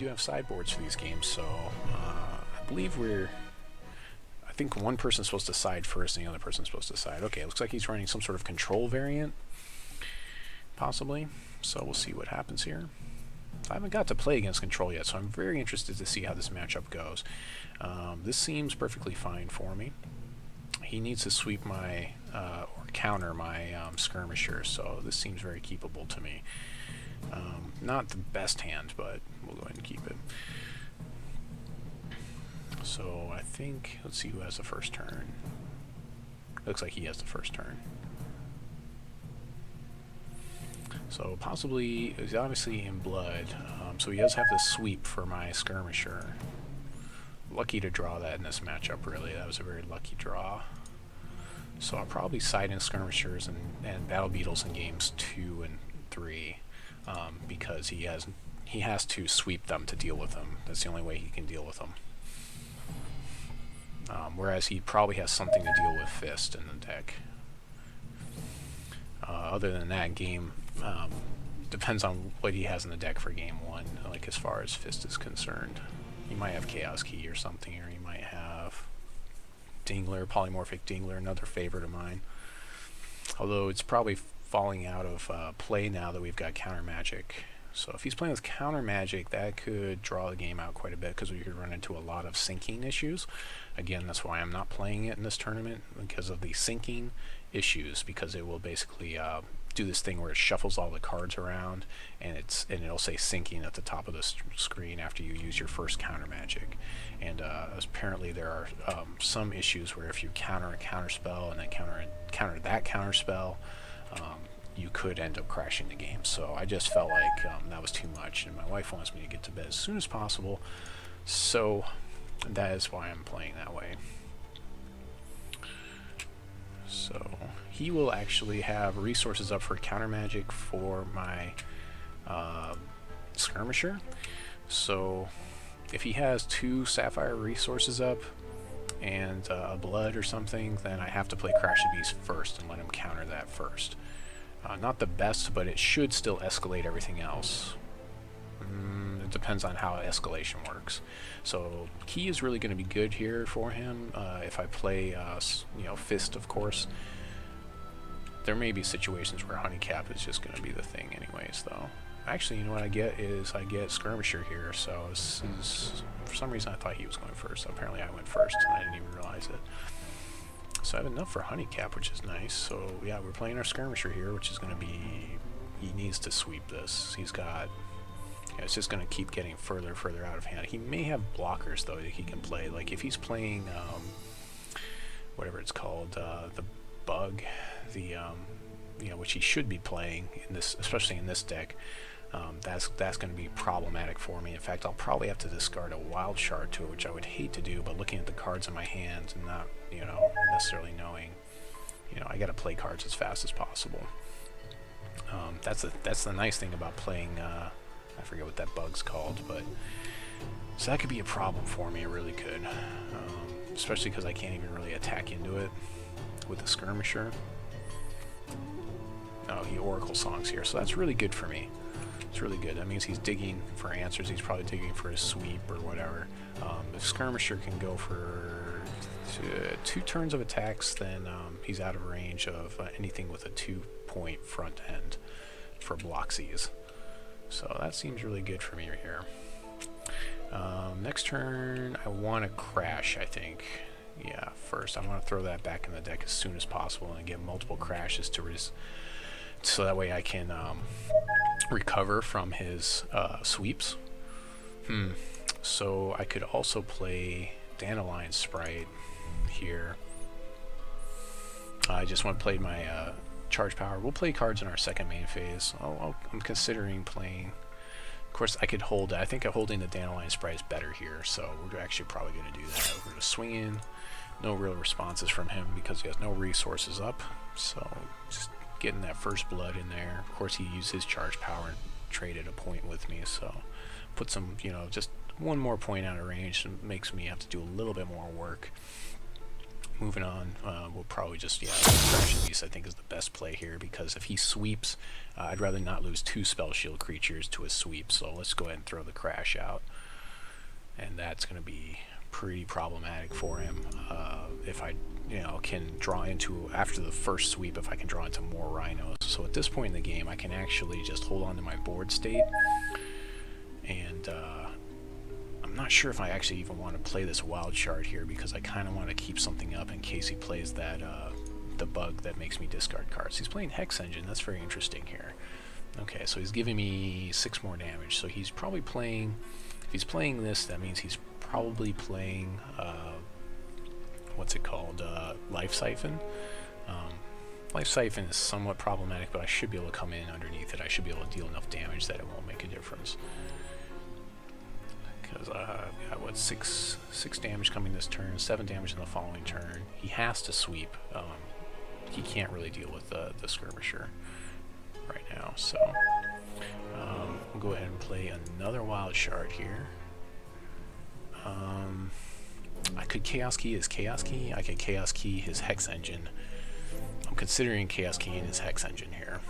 do have sideboards for these games, so I believe I think one person's supposed to side first and the other person's supposed to side. Okay, it looks like he's running some sort of control variant, possibly. So we'll see what happens here. I haven't got to play against control yet, so I'm very interested to see how this matchup goes. This seems perfectly fine for me. He needs to sweep my, or counter my skirmisher, so this seems very keepable to me. Not the best hand, but we'll go ahead and keep it. So I think, let's see who has the first turn. Looks like he has the first turn. So possibly, he's obviously in blood, so he does have to sweep for my skirmisher. Lucky to draw that in this matchup, really. That was a very lucky draw. So I'll probably side in skirmishers and battle beetles in games 2 and 3, because he has to sweep them to deal with them. That's the only way he can deal with them. Whereas he probably has something to deal with Fist in the deck. Other than that, game depends on what he has in the deck for game 1, like as far as Fist is concerned. He might have Chaos Key or something, or he might have Dingler, Polymorphic Dingler, another favorite of mine. Although it's probably falling out of play now that we've got Counter Magic. So if he's playing with Counter Magic, that could draw the game out quite a bit, because we could run into a lot of syncing issues. Again, that's why I'm not playing it in this tournament, because of the syncing issues, because it will basically do this thing where it shuffles all the cards around, and it'll say syncing at the top of the screen after you use your first Counter Magic. And apparently there are some issues where if you counter a counter spell and then counter that counter spell, you could end up crashing the game. So I just felt like that was too much, and my wife wants me to get to bed as soon as possible, so that is why I'm playing that way. So he will actually have resources up for counter magic for my skirmisher. So if he has 2 sapphire resources up and a blood or something, then I have to play Crash the Beast first and let him counter that first. Not the best, but it should still escalate everything else. It depends on how escalation works. So Key is really going to be good here for him. If I play, Fist, of course. There may be situations where Honeycap is just going to be the thing anyways, though. Actually, you know what I get is I get Skirmisher here, so this is, for some reason I thought he was going first. Apparently I went first, and I didn't even realize it. So I have enough for Honeycap, which is nice. So yeah, we're playing our Skirmisher here, which is going to be, he needs to sweep this. He's got, it's just going to keep getting further and further out of hand. He may have blockers, though, that he can play. Like if he's playing, whatever it's called, the Bug, the, which he should be playing in this, especially in this deck. That's going to be problematic for me. In fact, I'll probably have to discard a wild shard to it, which I would hate to do, but looking at the cards in my hand and not, necessarily knowing, I got to play cards as fast as possible. That's the nice thing about playing, I forget what that bug's called, but so that could be a problem for me. It really could, especially because I can't even really attack into it with the Skirmisher. Oh, he Oracle Songs here, so that's really good for me. It's really good. That means he's digging for answers. He's probably digging for his sweep or whatever. If Skirmisher can go for 2 turns of attacks, then he's out of range of anything with a 2-point front end for Bloxies. So that seems really good for me right here. Next turn, I want to Crash, I think. Yeah, first I want to throw that back in the deck as soon as possible and get multiple crashes so that way I can recover from his sweeps. So I could also play Dandelion Sprite here. I just want to play my charge power. We'll play cards in our second main phase. I'm considering playing. Of course, I could hold it. I think holding the Dandelion Sprite is better here, so we're actually probably going to do that. We're going to swing in. No real responses from him because he has no resources up. So just getting that first blood in there. Of course, he used his charge power and traded a point with me, so put some, just 1 more point out of range and makes me have to do a little bit more work. Moving on, we'll probably just, Crash the Beast I think is the best play here, because if he sweeps, I'd rather not lose 2 spell shield creatures to a sweep, so let's go ahead and throw the Crash out. and that's going to be pretty problematic for him if I can draw into, after the first sweep, if I can draw into more rhinos. So at this point in the game I can actually just hold on to my board state, and I'm not sure if I actually even want to play this wild shard here, because I kind of want to keep something up in case he plays that the bug that makes me discard cards. He's playing Hex Engine. That's very interesting here. Okay, so he's giving me 6 more damage, so he's probably playing, if he's playing this, that means he's probably playing what's it called, Life Siphon. Life Siphon is somewhat problematic, but I should be able to come in underneath it. I should be able to deal enough damage that it won't make a difference. Because I've got, what, 6 damage coming this turn, 7 damage in the following turn. He has to sweep. He can't really deal with the skirmisher right now, so we'll go ahead and play another wild shard here. I could Chaos Key his Chaos Key. I could Chaos Key his Hex Engine. I'm considering Chaos Keying his Hex Engine here.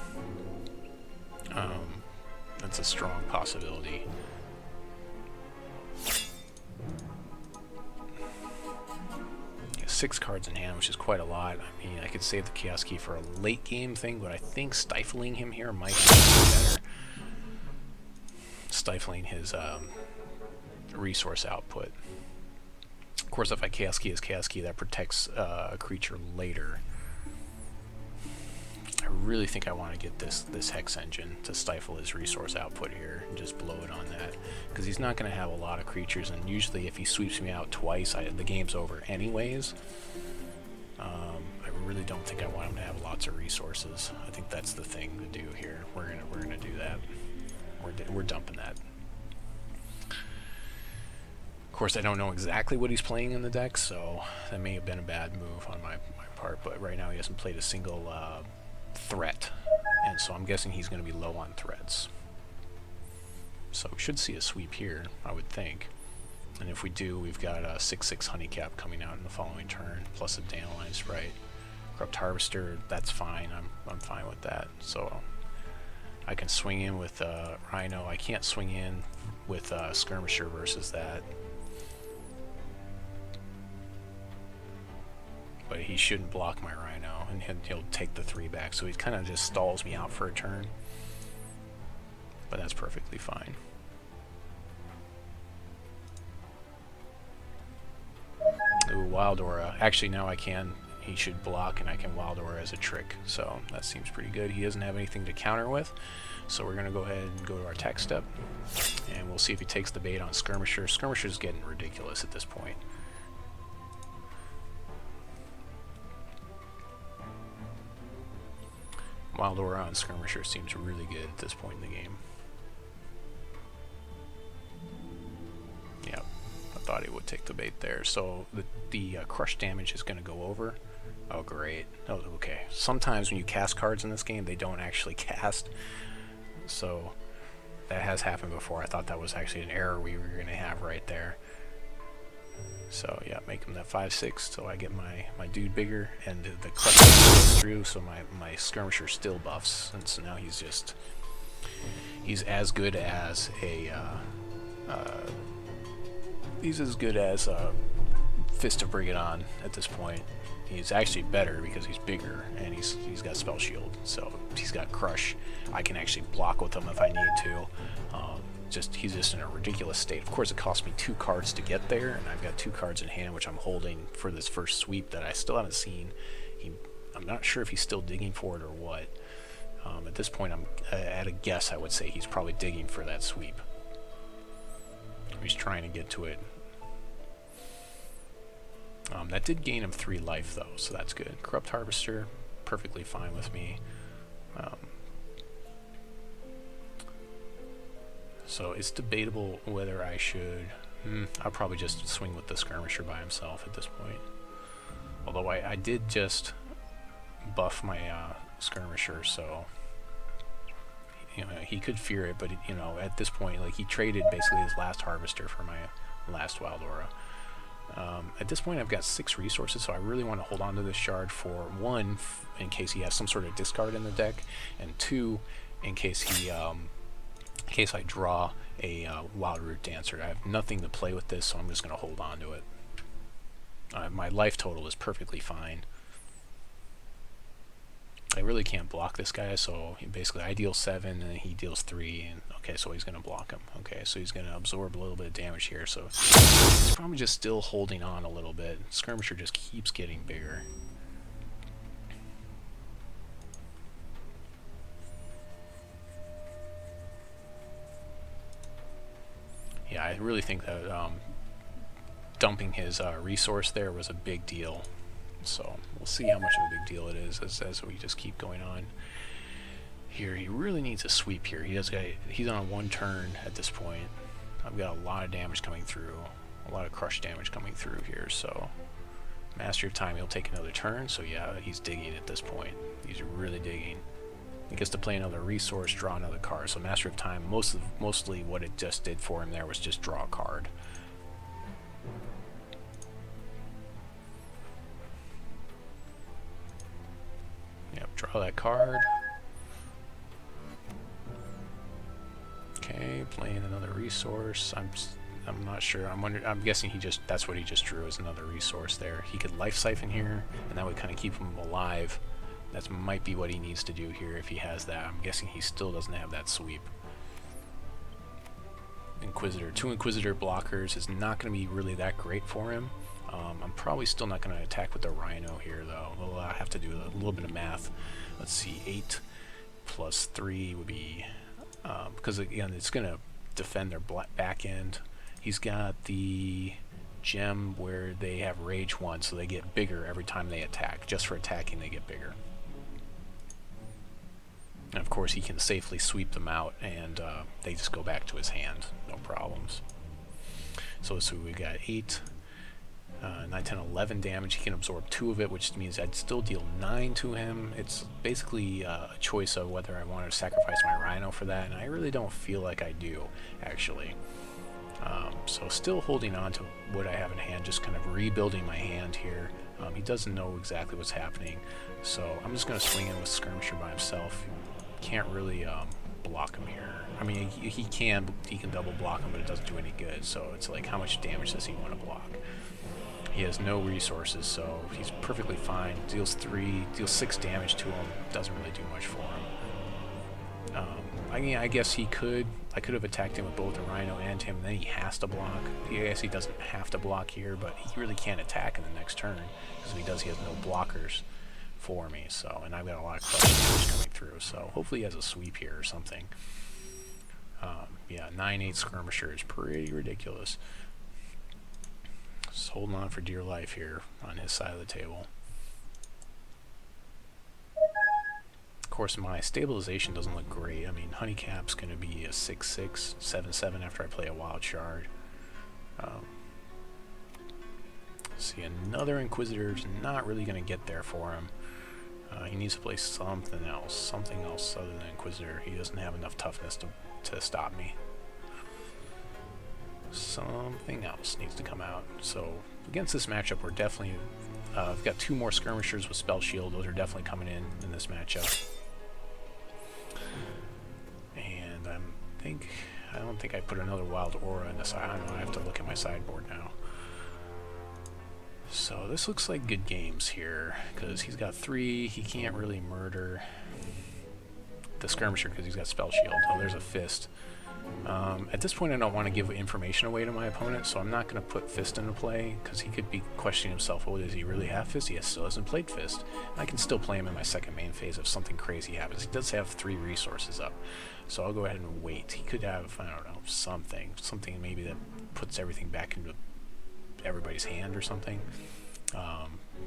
That's a strong possibility. Yeah, 6 cards in hand, which is quite a lot. I mean, I could save the Chaos Key for a late game thing, but I think stifling him here might be better. Stifling his resource output. Of course, if I Chaos Key his Chaos Key, that protects a creature later. I really think I want to get this Hex Engine to stifle his resource output here and just blow it on that, because he's not going to have a lot of creatures, and usually if he sweeps me out twice, the game's over anyways. I really don't think I want him to have lots of resources. I think that's the thing to do here. We're gonna do that. We're dumping that. Of course, I don't know exactly what he's playing in the deck, so that may have been a bad move on my part, but right now he hasn't played a single threat, and so I'm guessing he's going to be low on threats. So we should see a sweep here, I would think. And if we do, we've got a 6/6 Honeycap coming out in the following turn, plus a Dandelion Sprite. Corrupt Harvester, that's fine. I'm fine with that. So I can swing in with Rhino. I can't swing in with Skirmisher versus that. But he shouldn't block my Rhino, and he'll take the 3 back. So he kind of just stalls me out for a turn. But that's perfectly fine. Ooh, Wild Aura. Actually, now I can. He should block, and I can Wild Aura as a trick. So that seems pretty good. He doesn't have anything to counter with. So we're going to go ahead and go to our tech step. And we'll see if he takes the bait on Skirmisher. Skirmisher's getting ridiculous at this point. Wild Aura on Skirmisher seems really good at this point in the game. Yep, I thought he would take the bait there. So the crush damage is going to go over. Oh, great. Oh, okay. Sometimes when you cast cards in this game, they don't actually cast. So that has happened before. I thought that was actually an error we were going to have right there. So yeah, make him that 5/6 so I get my dude bigger, and the crush goes through, so my Skirmisher still buffs, and so now he's as good as a Fist of Briggadon at this point. He's actually better because he's bigger, and he's got spell shield, so he's got crush. I can actually block with him if I need to. He's just in a ridiculous state. Of course, it cost me 2 cards to get there, and I've got 2 cards in hand, which I'm holding for this first sweep that I still haven't seen. I'm not sure if he's still digging for it or what. At this point, I'm at a guess. I would say he's probably digging for that sweep. He's trying to get to it. That did gain him 3 life, though, so that's good. Corrupt Harvester, perfectly fine with me. So it's debatable whether I should... I'll probably just swing with the Skirmisher by himself at this point. Although I did just buff my Skirmisher, so... he could fear it, but at this point, like, he traded basically his last Harvester for my last Wild Aura. At this point, I've got 6 resources, so I really want to hold on to this shard for 1, in case he has some sort of discard in the deck, and 2, in case he... in case I draw a Wild Root Dancer. I have nothing to play with this, so I'm just going to hold on to it. My life total is perfectly fine. I really can't block this guy, so basically I deal 7 and he deals 3, and okay, so he's going to block him. Okay, so he's going to absorb a little bit of damage here, so he's probably just still holding on a little bit. Skirmisher just keeps getting bigger. Yeah, I really think that dumping his resource there was a big deal. So we'll see how much of a big deal it is as we just keep going on. Here, he really needs a sweep here. He's on 1 turn at this point. I've got a lot of damage coming through, a lot of crush damage coming through here. So Master of Time, he'll take another turn. So yeah, he's digging at this point. He's really digging. He gets to play another resource, draw another card. So Master of Time, mostly what it just did for him there was just draw a card. Yep, draw that card. Okay, playing another resource. I'm not sure. I'm guessing that's what he just drew, is another resource there. He could life siphon here, and that would kind of keep him alive. That might be what he needs to do here if he has that. I'm guessing he still doesn't have that sweep. Inquisitor. 2 Inquisitor blockers is not going to be really that great for him. I'm probably still not going to attack with the Rhino here, though. We'll have to do a little bit of math. Let's see, 8 plus 3 would be... because, again, it's going to defend their back end. He's got the gem where they have Rage 1, so they get bigger every time they attack. Just for attacking, they get bigger. And of course, he can safely sweep them out, and they just go back to his hand. No problems. So we got 8, 9, 10, 11 damage. He can absorb 2 of it, which means I'd still deal 9 to him. It's basically a choice of whether I want to sacrifice my Rhino for that, and I really don't feel like I do, actually. So still holding on to what I have in hand, just kind of rebuilding my hand here. He doesn't know exactly what's happening, so I'm just going to swing in with Skirmisher by himself. Can't really block him here. I mean, he can double block him, but it doesn't do any good. So it's like, how much damage does he want to block? He has no resources, so he's perfectly fine. Deals 6 damage to him. Doesn't really do much for him. I mean, I guess I could have attacked him with both the Rhino and him, and then he has to block. I guess he doesn't have to block here, but he really can't attack in the next turn, because if he does, he has no blockers for me. So, and I've got a lot of crush damage coming through, so hopefully he has a sweep here or something. Yeah, 9/8 Skirmisher is pretty ridiculous. Just holding on for dear life here on his side of the table. Of course, my stabilization doesn't look great. I mean, Honeycap's going to be a 6/6, 7/7 after I play a Wild Shard. See, another Inquisitor's not really going to get there for him. He needs to play something else other than Inquisitor. He doesn't have enough toughness to stop me. Something else needs to come out. So against this matchup, we're definitely... I've got 2 more Skirmishers with Spell Shield. Those are definitely coming in this matchup. And I don't think I put another Wild Aura in this. I don't know, I have to look at my sideboard now. So this looks like good games here, because he's got 3. He can't really murder the Skirmisher because he's got Spell Shield. Oh, there's a Fist. At this point, I don't want to give information away to my opponent, so I'm not going to put Fist into play, because he could be questioning himself, oh, does he really have Fist? He still hasn't played Fist. I can still play him in my second main phase if something crazy happens. He does have 3 resources up, so I'll go ahead and wait. He could have, I don't know, something maybe that puts everything back into everybody's hand or something.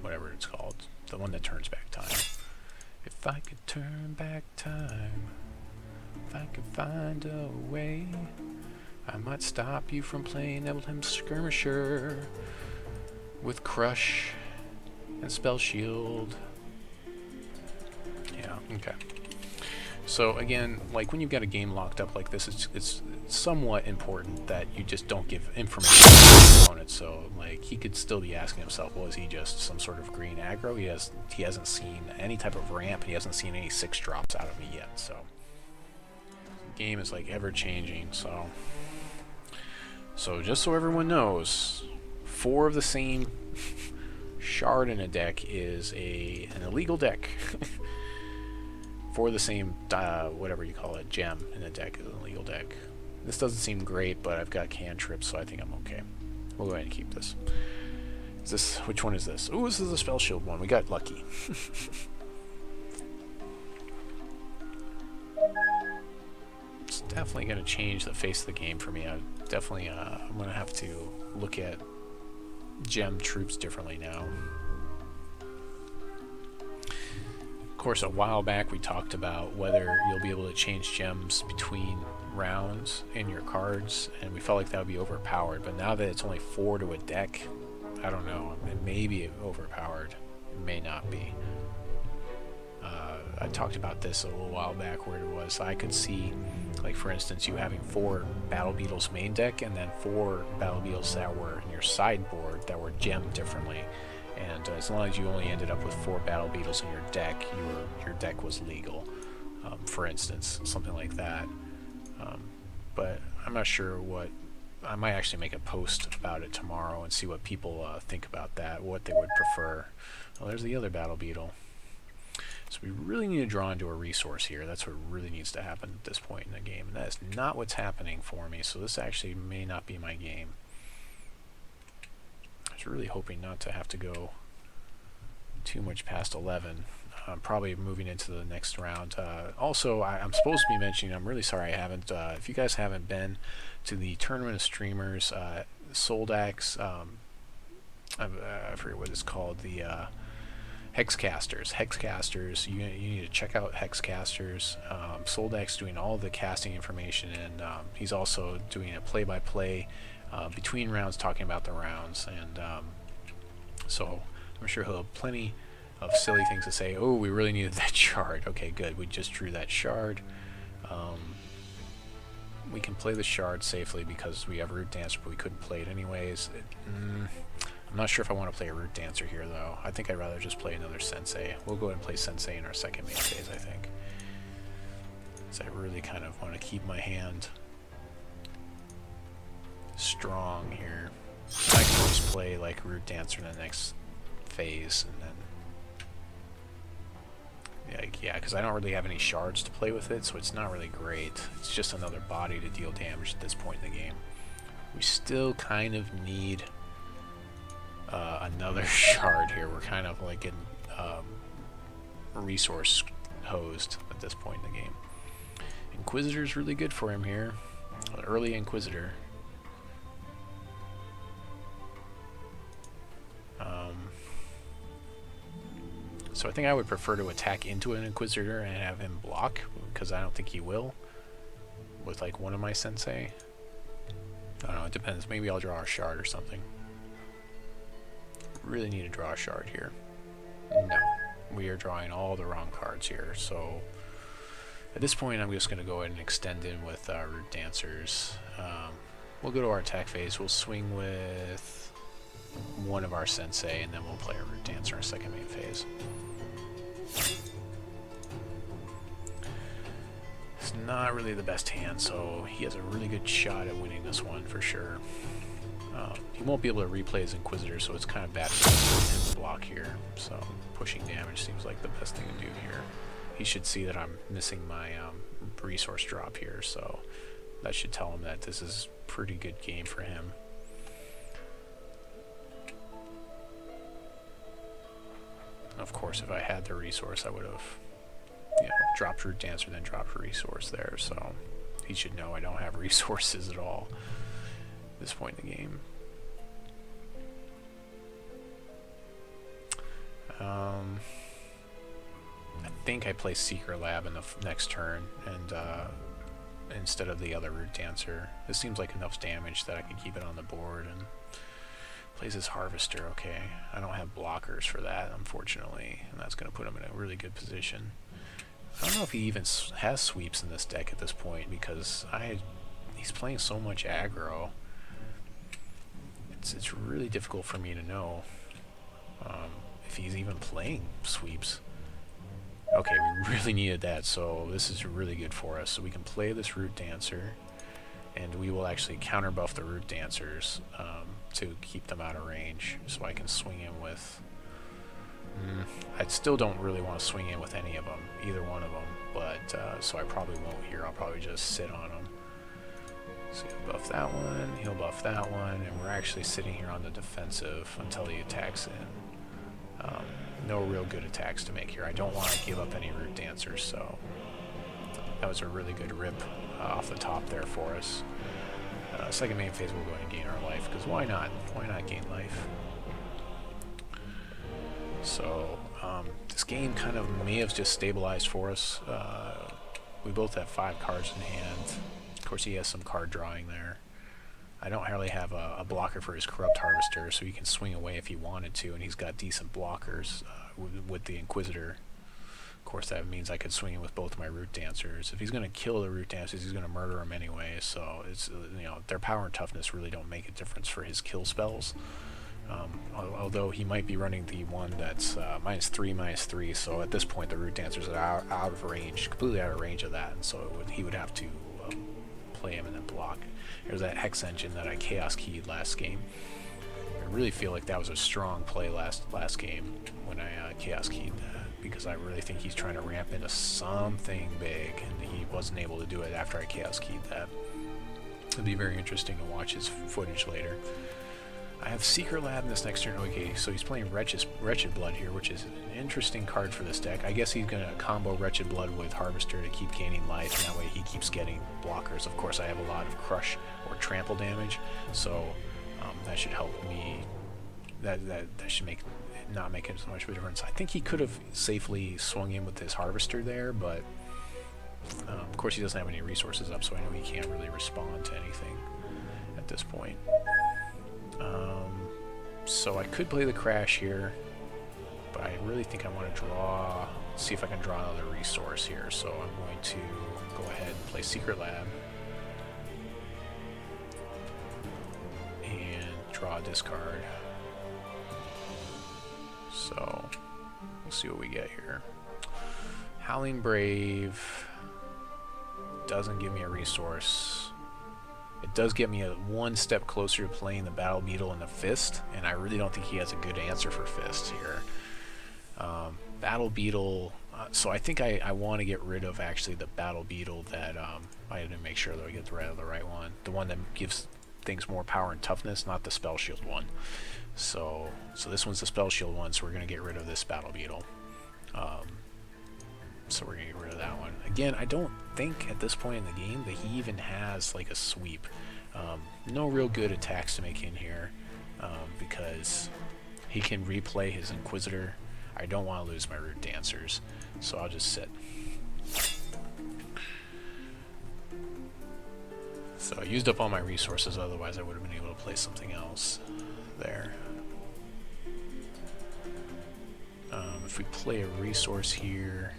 Whatever it's called. The one that turns back time. If I could turn back time, if I could find a way, I might stop you from playing Emblem Skirmisher with Crush and Spell Shield. Yeah, okay. So again, like when you've got a game locked up like this, it's somewhat important that you just don't give information to your opponent. So like he could still be asking himself, well, is he just some sort of green aggro? He hasn't seen any type of ramp, and he hasn't seen any 6 drops out of me yet. So game is like ever changing, so just so everyone knows, 4 of the same shard in a deck is an illegal deck. 4 of the same whatever you call it, gem in a deck is an illegal deck. This doesn't seem great, but I've got cantrips, so I think I'm okay. We'll go ahead and keep this. Is this, which one is this? Ooh, this is the spell shield one. We got lucky. It's definitely going to change the face of the game for me. I'm going to have to look at gem troops differently now. Of course, a while back we talked about whether you'll be able to change gems between rounds in your cards, and we felt like that would be overpowered, but now that it's only 4 to a deck, I don't know. It may be overpowered. It may not be. I talked about this a little while back where it was I could see, like for instance, you having 4 Battle Beetles main deck and then 4 Battle Beetles that were in your sideboard that were gemmed differently. And as long as you only ended up with 4 Battle Beetles in your deck, your deck was legal. For instance, something like that. But I'm not sure what... I might actually make a post about it tomorrow and see what people think about that, what they would prefer. Oh, there's the other Battle Beetle. So we really need to draw into a resource here. That's what really needs to happen at this point in the game. And that is not what's happening for me, so this actually may not be my game. I was really hoping not to have to go too much past 11. I'm probably moving into the next round. Also, I'm supposed to be mentioning, I'm really sorry I haven't, if you guys haven't been to the Tournament of Streamers, Soldax, I forget what it's called, the Hexcasters, you need to check out Hexcasters. Soldax doing all the casting information, and he's also doing a play-by-play between rounds, talking about the rounds, and so I'm sure he'll have plenty of silly things to say. Oh, we really needed that shard. Okay, good. We just drew that shard. We can play the shard safely because we have Root Dancer, but we couldn't play it anyways. I'm not sure if I want to play a Root Dancer here, though. I think I'd rather just play another Sensei. We'll go ahead and play Sensei in our second main phase, I think. So I really kind of want to keep my hand strong here. I can always play like Root Dancer in the next phase, and then yeah, because I don't really have any shards to play with it, so it's not really great. It's just another body to deal damage at this point in the game. We still kind of need another shard here. We're kind of like getting resource hosed at this point in the game. Inquisitor's really good for him here. Early Inquisitor. So I think I would prefer to attack into an Inquisitor and have him block, because I don't think he will with like one of my Sensei. I don't know, it depends. Maybe I'll draw a shard or something. Really need to draw a shard here. No, we are drawing all the wrong cards here, so at this point I'm just going to go ahead and extend in with Root Dancers. We'll go to our attack phase. We'll swing with one of our Sensei, and then we'll play a Root Dancer in our second main phase. It's not really the best hand, so he has a really good shot at winning this one for sure. He won't be able to replay his Inquisitor, so it's kind of bad for him to block here. So pushing damage seems like the best thing to do here. He should see that I'm missing my resource drop here, so that should tell him that this is a pretty good game for him. Of course, if I had the resource, I would have, dropped Root Dancer, then dropped a resource there. So he should know I don't have resources at all at this point in the game. I think I play Secret Lab in the next turn, and instead of the other Root Dancer. This seems like enough damage that I can keep it on the board, and plays his Harvester. Okay, I don't have blockers for that, unfortunately, and that's going to put him in a really good position. I don't know if he even has sweeps in this deck at this point, because he's playing so much aggro. It's really difficult for me to know if he's even playing sweeps. Okay, we really needed that, so this is really good for us. So we can play this Root Dancer, and we will actually counter buff the Root Dancers to keep them out of range, so I can swing in with... I still don't really want to swing in with any of them, either one of them, but so I probably won't here. I'll probably just sit on them. So he'll buff that one, he'll buff that one, and we're actually sitting here on the defensive until he attacks in. No real good attacks to make here. I don't want to give up any Root Dancers, so that was a really good rip off the top there for us. Second main phase, we'll go ahead and gain our life, because why not? Why not gain life? So this game kind of may have just stabilized for us. We both have 5 cards in hand. Of course, he has some card drawing there. I don't really have a blocker for his Corrupt Harvester, so he can swing away if he wanted to, and he's got decent blockers with the Inquisitor. Of course, that means I could swing in with both my Root Dancers. If he's going to kill the Root Dancers, he's going to murder them anyway, so it's, you know, their power and toughness really don't make a difference for his kill spells. Although he might be running the one that's -3/-3, so at this point the Root Dancers are out of range, completely out of range of that, and so he would have to play him and then block. There's that Hex Engine that I Chaos Keyed last game. I really feel like that was a strong play last game when I Chaos Keyed that, because I really think he's trying to ramp into something big, and he wasn't able to do it after I Chaos Keyed that. It'll be very interesting to watch his footage later. I have Secret Lab in this next turn. Okay, so he's playing Wretched Blood here, which is an interesting card for this deck. I guess he's going to combo Wretched Blood with Harvester to keep gaining life, and that way he keeps getting blockers. Of course, I have a lot of Crush or Trample damage, so that should help me. That should not make as much of a difference. I think he could have safely swung in with his Harvester there, but of course he doesn't have any resources up, so I know he can't really respond to anything at this point. So I could play the Crash here, but I really think I want to see if I can draw another resource here. So I'm going to go ahead and play Secret Lab and draw a discard. So we'll see what we get here. Howling Brave doesn't give me a resource. It does get me one step closer to playing the Battle Beetle and the Fist, and I really don't think he has a good answer for Fist here. Battle Beetle, so I think I want to get rid of actually the Battle Beetle that, I had to make sure that I get the right one. The one that gives things more power and toughness, not the Spell Shield one. So this one's the Spell Shield one, so we're going to get rid of this Battle Beetle. So we're going to get rid of that one. Again, I don't think at this point in the game that he even has like a sweep. No real good attacks to make in here because he can replay his Inquisitor. I don't want to lose my Root Dancers, so I'll just sit. So I used up all my resources, otherwise I would have been able to play something else there. If we play a resource here,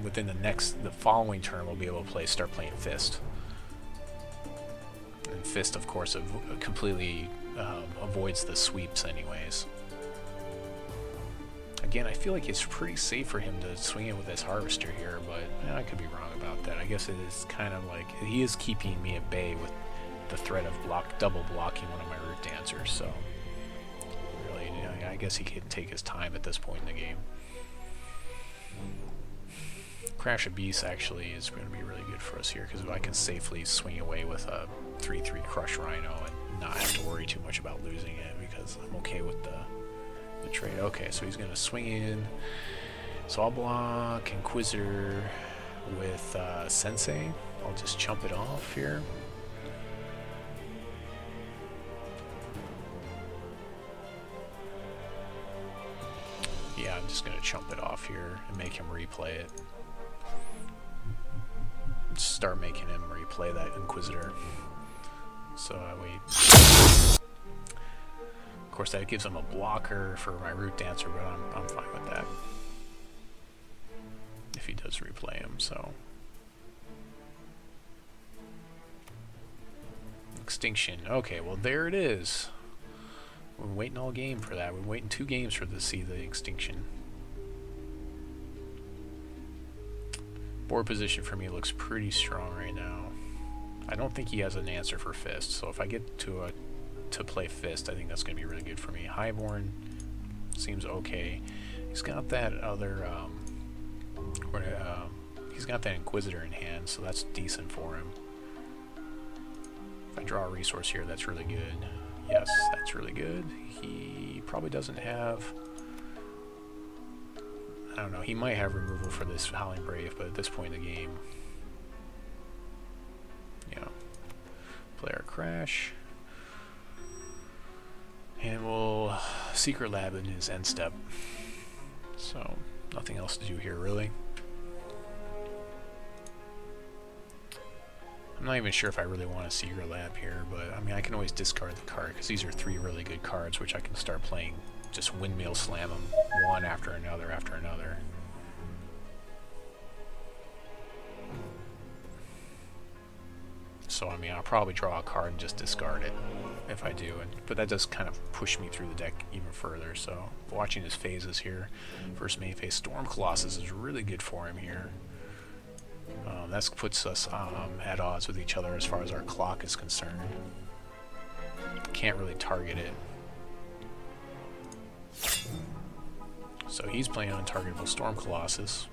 within the following turn, we'll be able to start playing Fist. And Fist, of course, completely avoids the sweeps anyways. Again, I feel like it's pretty safe for him to swing in with his Harvester here, but I could be wrong about that. I guess it is kind of like he is keeping me at bay with the threat of double blocking one of my Root Dancers, so really, you know, I guess he can take his time at this point in the game. Crash of Beasts actually is going to be really good for us here, because I can safely swing away with a 3/3 Crush Rhino and not have to worry too much about losing it, because I'm okay with the trade. Okay, so he's going to swing in. So I'll block Inquisitor with Sensei. I'll just chump it off here. Yeah, I'm just going to chump it off here and make him replay it. Start making him replay that Inquisitor. So I wait. Of course, that gives him a blocker for my Root Dancer, but I'm fine with that if he does replay him. So Extinction. Okay, well there it is. We've been waiting all game for that. We've been waiting 2 games for to see the extinction. Board position for me looks pretty strong right now. I don't think he has an answer for Fist, so if I get to play Fist, I think that's going to be really good for me. Highborn seems okay. He's got that other, he's got that Inquisitor in hand, so that's decent for him. If I draw a resource here, that's really good. Yes, that's really good. He probably doesn't have... I don't know, he might have removal for this Howling Brave, but at this point in the game... Yeah. Play our Crash. And we'll Secret Lab in his end step. So, nothing else to do here, really. I'm not even sure if I really want a Secret Lab here, but I mean, I can always discard the card, because these are 3 really good cards, which I can start playing, just windmill slam them one after another after another. So, I mean, I'll probably draw a card and just discard it if I do, but that does kind of push me through the deck even further, so watching his phases here. First main phase, Storm Colossus is really good for him here. That puts us at odds with each other as far as our clock is concerned. Can't really target it. So he's playing untargetable Storm Colossus.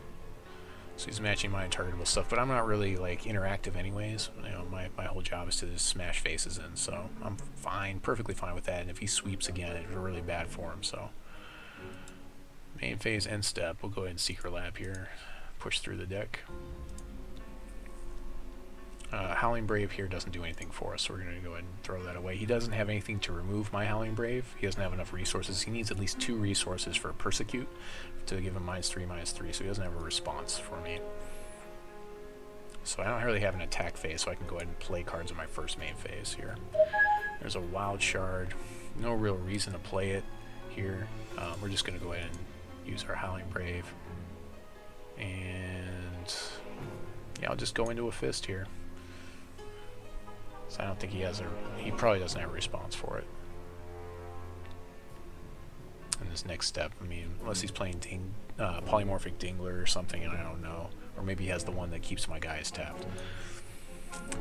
So he's matching my untargetable stuff, but I'm not really like interactive anyways. You know, my whole job is to just smash faces in, so I'm fine, perfectly fine with that. And if he sweeps again, it's really bad for him. So main phase, end step. We'll go ahead and Secret Lab here, push through the deck. Howling Brave here doesn't do anything for us, so we're going to go ahead and throw that away. He doesn't have anything to remove my Howling Brave. He doesn't have enough resources. He needs at least 2 resources for Persecute to give him -3/-3, so he doesn't have a response for me. So I don't really have an attack phase, so I can go ahead and play cards in my first main phase here. There's a Wild Shard. No real reason to play it here. We're just going to go ahead and use our Howling Brave. And yeah, I'll just go into a Fist here. So I don't think he has he probably doesn't have a response for it. In this next step, I mean, unless he's playing Polymorphic Dingler or something, and I don't know. Or maybe he has the one that keeps my guys tapped.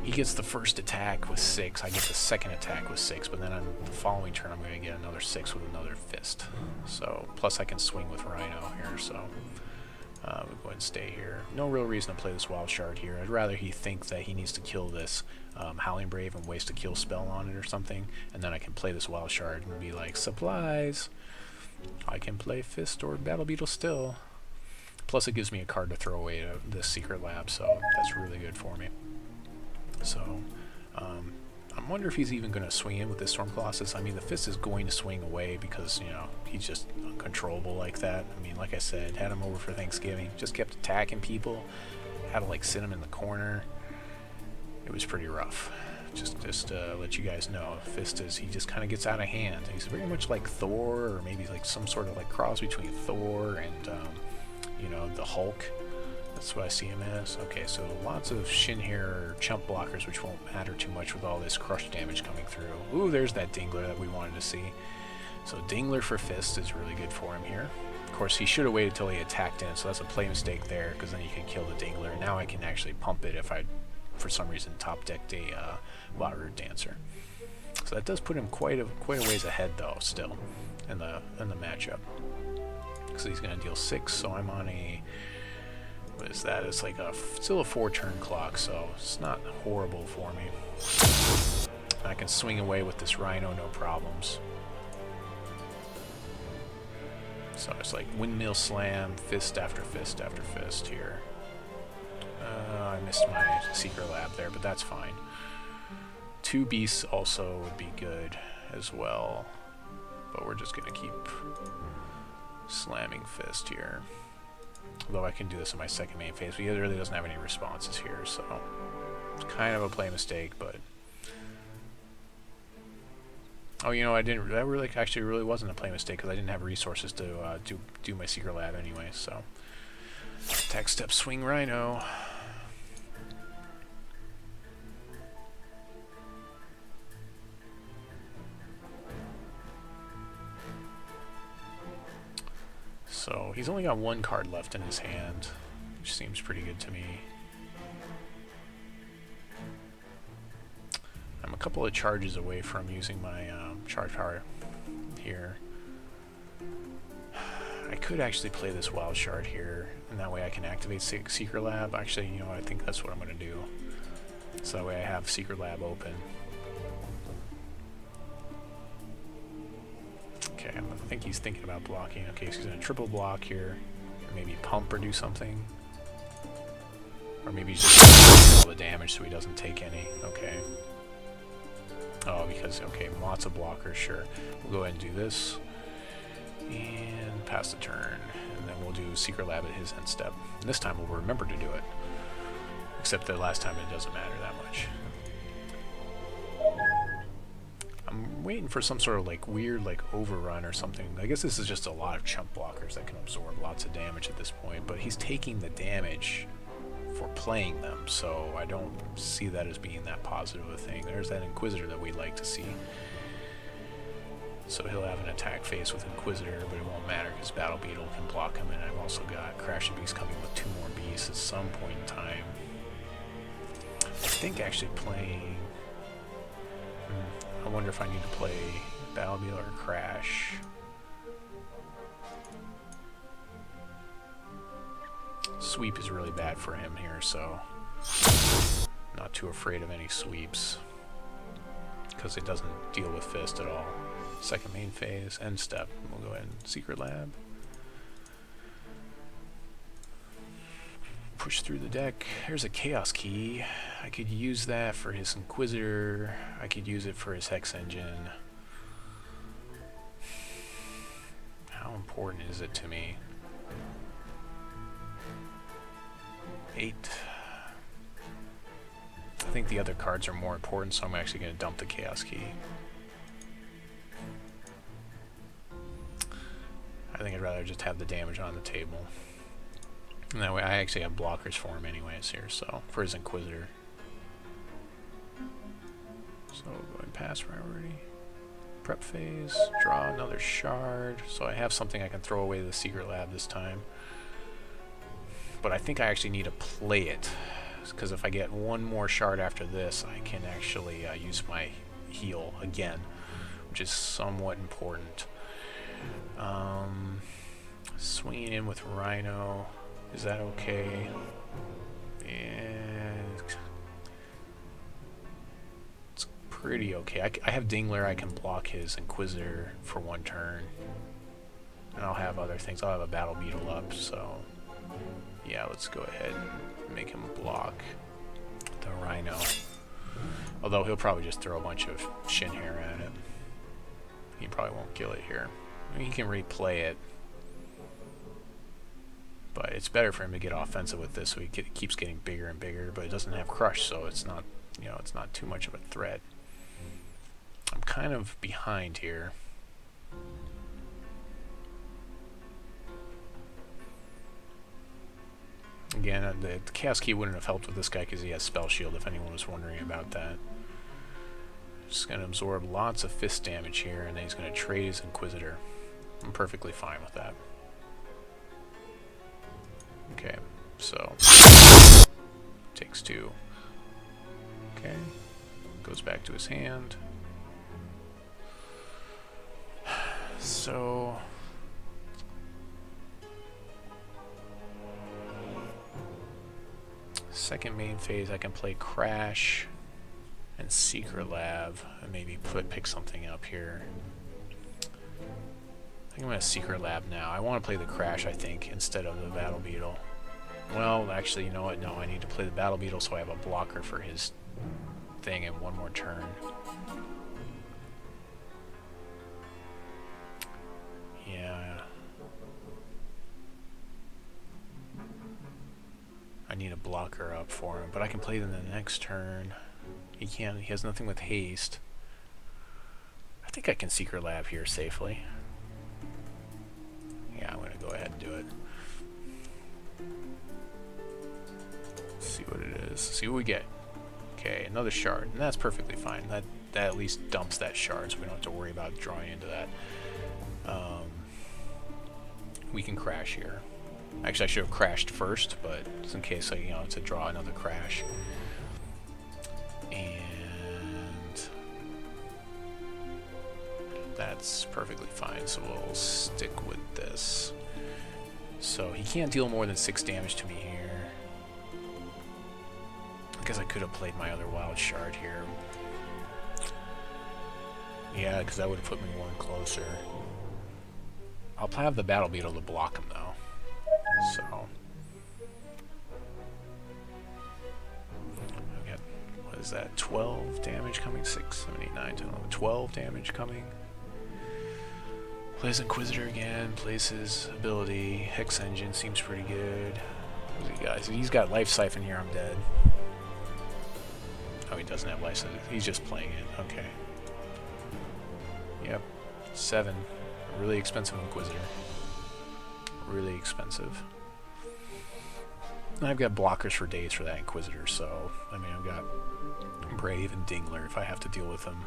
He gets the first attack with 6, I get the second attack with 6, but then on the following turn I'm going to get another 6 with another Fist. So, plus I can swing with Rhino here, so... we'll go ahead and stay here. No real reason to play this Wild Shard here. I'd rather he think that he needs to kill this Howling Brave and waste a kill spell on it or something, and then I can play this Wild Shard and be like, supplies! I can play Fist or Battle Beetle still. Plus it gives me a card to throw away to this Secret Lab, so that's really good for me. So, I wonder if he's even going to swing in with this Storm Colossus. I mean, the Fist is going to swing away because, you know, he's just uncontrollable like that. I mean, like I said, had him over for Thanksgiving. Just kept attacking people. Had to, like, sit him in the corner. It was pretty rough. Just to let you guys know, Fist he just kind of gets out of hand. He's very much like Thor, or maybe like some sort of like cross between Thor and, you know, the Hulk. That's what I see him as. Okay, so lots of shin hair chump blockers, which won't matter too much with all this crush damage coming through. Ooh, there's that Dingler that we wanted to see. So Dingler for Fist is really good for him here. Of course, he should have waited till he attacked in, so that's a play mistake there, because then you can kill the Dingler. Now I can actually pump it if I, for some reason, top decked a Wild Root Dancer. So that does put him quite a ways ahead, though, still, in the matchup. So he's going to deal 6, so I'm on a... What is that? It's like still a 4-turn clock, so it's not horrible for me. I can swing away with this Rhino, no problems. So it's like windmill slam, fist after fist after fist here. I missed my Secret Lab there, but that's fine. 2 beasts also would be good as well, but we're just going to keep slamming fist here. Although I can do this in my second main phase, but he really doesn't have any responses here, so it's kind of a play mistake, but... Oh, you know, that really actually really wasn't a play mistake, because I didn't have resources to do my Secret Lab anyway, so... Attack step, swing Rhino. So he's only got one card left in his hand, which seems pretty good to me. I'm a couple of charges away from using my charge power here. I could actually play this Wild Shard here, and that way I can activate Secret Lab. Actually, you know what, I think that's what I'm going to do. So that way I have Secret Lab open. Okay, I think he's thinking about blocking. Okay, so he's going to triple block here. Or maybe pump or do something. Or maybe he's just going to do all the damage so he doesn't take any. Okay. Oh, because, okay, lots of blockers, sure. We'll go ahead and do this. And pass the turn. And then we'll do Secret Lab at his end step. And this time we'll remember to do it. Except that last time it doesn't matter that much. I'm waiting for some sort of like weird like overrun or something. I guess this is just a lot of chump blockers that can absorb lots of damage at this point. But he's taking the damage for playing them, so I don't see that as being that positive a thing. There's that Inquisitor that we like to see. So he'll have an attack phase with Inquisitor, but it won't matter because Battle Beetle can block him, and I've also got Crash the Beast coming with 2 more beasts at some point in time. I think actually playing... I wonder if I need to play Battle Beetle or Crash. Sweep is really bad for him here, so not too afraid of any sweeps because it doesn't deal with Fist at all. Second main phase, end step. We'll go ahead and Secret Lab. Push through the deck. There's a Chaos Key. I could use that for his Inquisitor. I could use it for his Hex Engine. How important is it to me? 8. I think the other cards are more important, so I'm actually going to dump the Chaos Key. I think I'd rather just have the damage on the table. And that way I actually have blockers for him anyways here, so for his Inquisitor. So going past priority. Prep phase, draw another shard, so I have something I can throw away the Secret Lab this time. But I think I actually need to play it, because if I get one more shard after this, I can actually use my heal again, which is somewhat important. Swinging in with Rhino, is that okay? And it's pretty okay. I have Dingler, I can block his Inquisitor for 1 turn. And I'll have other things. I'll have a Battle Beetle up, so yeah, let's go ahead and make him block the Rhino. Although he'll probably just throw a bunch of shin hair at it. He probably won't kill it here. I mean, he can replay it. But it's better for him to get offensive with this, so he keeps getting bigger and bigger, but it doesn't have Crush, so it's not, you know, it's not too much of a threat. I'm kind of behind here. Again, the Chaos Key wouldn't have helped with this guy because he has Spell Shield, if anyone was wondering about that. Just going to absorb lots of Fist damage here, and then he's going to trade his Inquisitor. I'm perfectly fine with that. Okay, so takes 2. Okay, goes back to his hand. So second main phase, I can play Crash and Secret Lab, and maybe pick something up here. I think I'm going to Secret Lab now. I want to play the Crash, I think, instead of the Battle Beetle. Well, actually, you know what? No, I need to play the Battle Beetle so I have a blocker for his thing in 1 more turn. Yeah. I need a blocker up for him, but I can play them the next turn. He can't. He has nothing with haste. I think I can Secret Lab here safely. Yeah, I'm going to go ahead and do it. Let's see what it is. See what we get. Okay, another shard. And that's perfectly fine. That at least dumps that shard, so we don't have to worry about drawing into that. we can crash here. Actually, I should have crashed first, but just in case I, to draw another crash. And that's perfectly fine, so we'll stick with this. So he can't deal more than 6 damage to me here. I guess I could have played my other wild shard here. Yeah, because that would have put me one closer. I'll have the Battle Beetle to block him, though. So... I've got, what is that, 12 damage coming? 6, 7, 8, 9, 10, 11, 12 damage coming. Plays Inquisitor again, plays his ability. Hex Engine seems pretty good. What's he got? If he's got Life Siphon here, I'm dead. Oh, he doesn't have Life Siphon. He's just playing it. Okay. Yep. 7. A really expensive Inquisitor. Really expensive. And I've got blockers for days for that Inquisitor, so, I mean, I've got Brave and Dingler if I have to deal with them.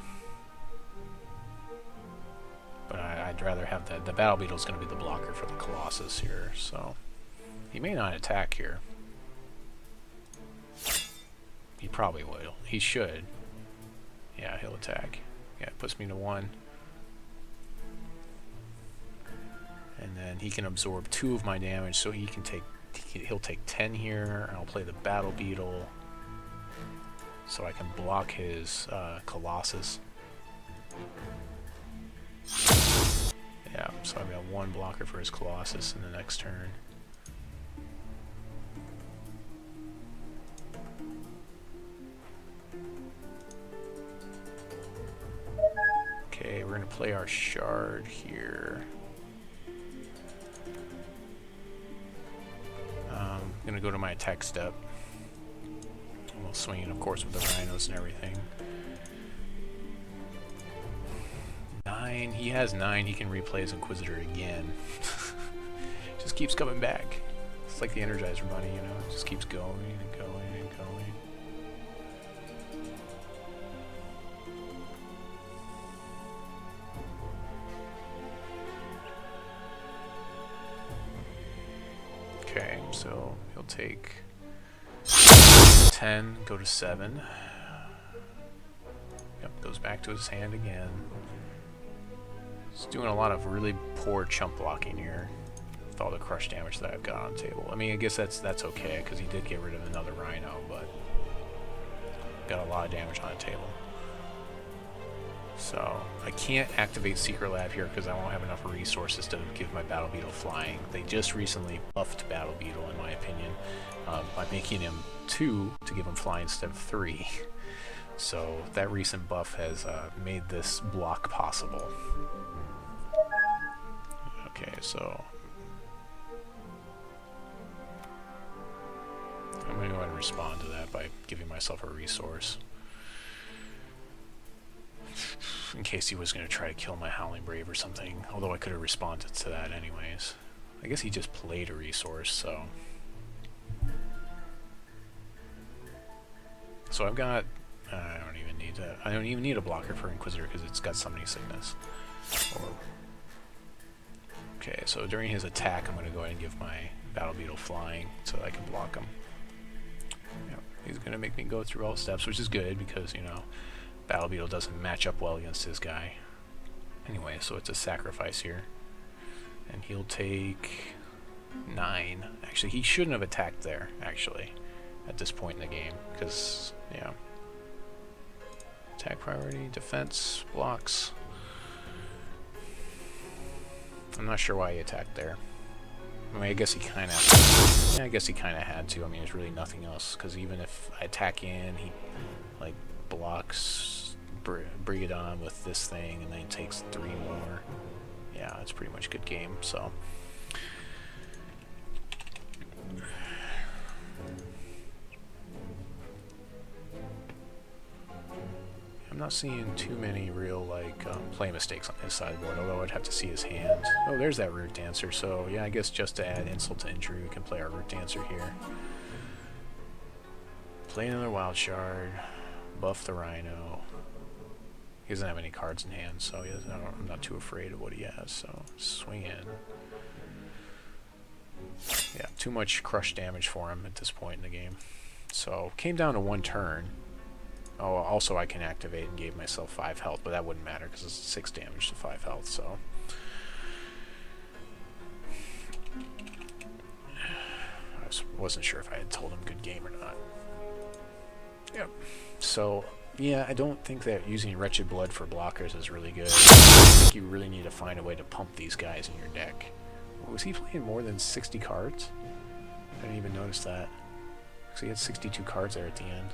But I'd rather have the Battle Beetle's going to be the blocker for the Colossus here, so... He may not attack here. He probably will. He should. Yeah, he'll attack. Yeah, it puts me to 1. And then he can absorb 2 of my damage, so he can take... He'll take 10 here, and I'll play the Battle Beetle. So I can block his Colossus. Yeah, so I've got 1 blocker for his Colossus in the next turn. Okay, we're gonna play our shard here. I'm gonna go to my attack step. We'll swing it, of course, with the rhinos and everything. 9. He has 9. He can replay his Inquisitor again. Just keeps coming back. It's like the Energizer Bunny, you know? It just keeps going and going and going. Okay, so he'll take 10, go to 7. Yep, goes back to his hand again. He's doing a lot of really poor chump blocking here with all the crush damage that I've got on the table. I mean, I guess that's okay, because he did get rid of another Rhino, but got a lot of damage on the table. So, I can't activate Secret Lab here because I won't have enough resources to give my Battle Beetle flying. They just recently buffed Battle Beetle, in my opinion, by making him 2 to give him flying instead of 3. So, that recent buff has made this block possible. Okay, so I'm going to go ahead and respond to that by giving myself a resource. In case he was going to try to kill my Howling Brave or something, although I could have responded to that anyways. I guess he just played a resource, so... So I've got... I don't even need a blocker for Inquisitor because it's got Summoning Sickness. Or... Okay, so during his attack, I'm going to go ahead and give my Battle Beetle flying so that I can block him. Yep, he's going to make me go through all steps, which is good because, you know, Battle Beetle doesn't match up well against his guy. Anyway, so it's a sacrifice here. And he'll take 9. Actually, he shouldn't have attacked there, actually, at this point in the game, because, yeah. Attack priority, defense, blocks. I'm not sure why he attacked there. I mean, I guess he kind of... Yeah, I guess he kind of had to. I mean, there's really nothing else, because even if I attack in, he, like, blocks Briggadon with this thing, and then he takes 3 more. Yeah, it's pretty much a good game, so... I'm not seeing too many real, like, play mistakes on his sideboard, although I'd have to see his hand. Oh, there's that Root Dancer, so yeah, I guess just to add insult to injury, we can play our Root Dancer here. Play another Wild Shard, buff the Rhino. He doesn't have any cards in hand, so I'm not too afraid of what he has, so swing in. too much crush damage for him at this point in the game. So, came down to 1 turn. Oh, also I can activate and gave myself 5 health, but that wouldn't matter because it's 6 damage to 5 health, so... I wasn't sure if I had told him good game or not. Yep. So, yeah, I don't think that using Wretched Blood for blockers is really good. I think you really need to find a way to pump these guys in your deck. Was he playing more than 60 cards? I didn't even notice that. Because he had 62 cards there at the end.